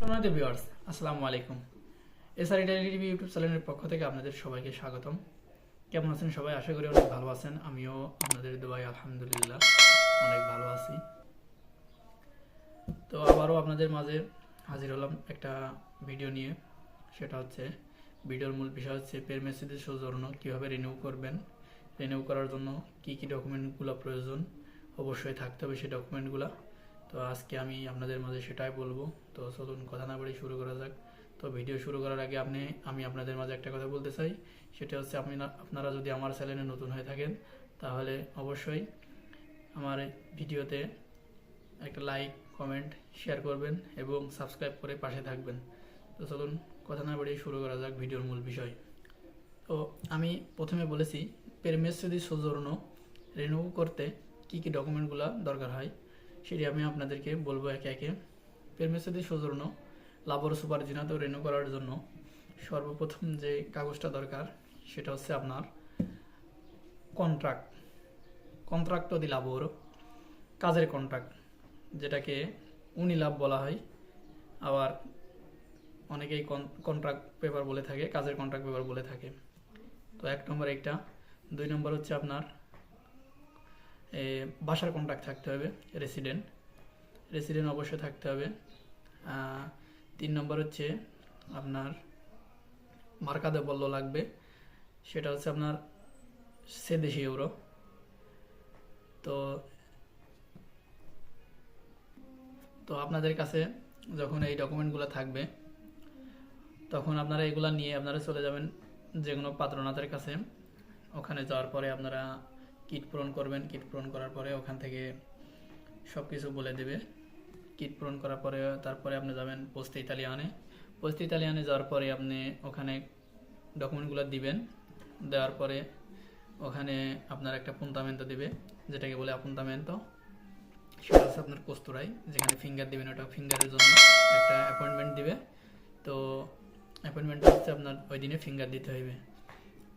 সম্মানিত ভিউয়ার্স, আসসালামু আলাইকুম। এসআর ইটালি টিভি ইউটিউব চ্যানেলের পক্ষ থেকে আপনাদের সবাইকে স্বাগতম। কেমন আছেন সবাই? আশা করি অনেক ভালো আছেন। আমিও আপনাদের দোয়ায় আলহামদুলিল্লাহ অনেক ভালো আছি। তো আবারও আপনাদের মাঝে হাজির হলাম একটা ভিডিও নিয়ে। সেটা হচ্ছে, ভিডিওর মূল বিষয় হচ্ছে পেরমেসিদের সৌজন্য কীভাবে রিনিউ করবেন, রিনিউ করার জন্য কি কি ডকুমেন্টগুলো প্রয়োজন, অবশ্যই থাকতে হবে সেই ডকুমেন্টগুলো। তো আজকে আমি আপনাদের মাঝে সেটাই বলবো। তো চলুন কথা না বলে শুরু করা যাক। তো ভিডিও শুরু করার আগে আমি আপনাদের মাঝে একটা কথা বলতে চাই। সেটা হচ্ছে, আপনারা যদি আমার চ্যানেলে নতুন হয়ে থাকেন তাহলে অবশ্যই আমার ভিডিওতে একটা লাইক, কমেন্ট, শেয়ার করবেন এবং সাবস্ক্রাইব করে পাশে থাকবেন। তো চলুন কথা না বাড়িয়ে শুরু করা যাক ভিডিওর মূল বিষয়। তো আমি প্রথমে বলেছি, পেরমেসিদি সৌজন্য রিনিউ করতে কি কি ডকুমেন্টগুলো দরকার হয় সেটি আমি আপনাদেরকে বলবো একে একে। পেরমেসিদি সৌজন্য লাবর সুপারজিনাতো রিনিউ করার জন্য সর্বপ্রথম যে কাগজটা দরকার সেটা হচ্ছে আপনার কন্ট্রাক্ট দি লাবর, কাজের কন্ট্রাক্ট, যেটাকে উনিলাভ বলা হয়। আবার অনেকেই কন্ট্রাক্ট পেপার বলে থাকে, কাজের কন্ট্রাক্ট পেপার বলে থাকে। তো 1 নম্বর একটা। 2 নম্বর হচ্ছে আপনার বাসার কন্ট্রাক্ট থাকতে হবে, রেসিডেন্ট অবশ্যই থাকতে হবে। 3 নম্বর হচ্ছে আপনার মার্কাদে বলল লাগবে, সেটা হচ্ছে আপনার সেদেশি ইউরো। তো তো আপনাদের কাছে যখন এই ডকুমেন্টগুলো থাকবে তখন আপনারা এগুলা নিয়ে আপনারা চলে যাবেন যে কোনো পাত্রনাথের কাছে। ওখানে যাওয়ার পরে আপনারা কিট পূরণ করবেন। কিট পূরণ করার পরে ওখান থেকে সব কিছু বলে দেবে। কিট পূরণ করার পরে তারপরে আপনি যাবেন পোস্তে ইতালিয়ানে যাওয়ার পরে আপনি ওখানে ডকুমেন্টগুলো দিবেন। দেওয়ার পরে ওখানে আপনার একটা পুন্তামেন্তো দিবে, যেটাকে বলে আপুন্তামেন্তো। সেটা হচ্ছে আপনার কস্তুরাই, যেখানে ফিঙ্গার দিবেন, ওটা ফিঙ্গারের জন্য একটা অ্যাপয়েন্টমেন্ট দিবে। তো অ্যাপয়েন্টমেন্টটা হচ্ছে আপনার ওই দিনে ফিঙ্গার দিতে হইবে।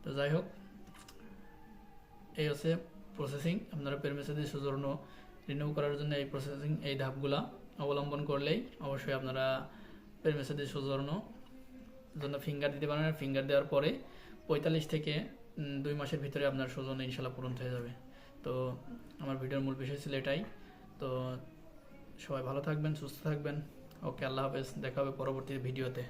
তো যাই হোক, এই হচ্ছে প্রসেসিং। আপনারা পেরমেসিদি সৌজন্য রিনিউ করার জন্য এই ধাপগুলা অবলম্বন করলেই অবশ্যই আপনারা পেরমেসিদি সৌজন্য জন্য ফিঙ্গার দিতে পারেন। ফিঙ্গার দেওয়ার পরে 45 থেকে 2 মাসের ভিতরে আপনার সৌজন্য ইনশাল্লাহ পূরণ হয়ে যাবে। তো আমার ভিডিওর মূল বিষয় ছিল এটাই। তো সবাই ভালো থাকবেন, সুস্থ থাকবেন। ওকে, আল্লাহ হাফেজ। দেখা হবে পরবর্তী ভিডিওতে।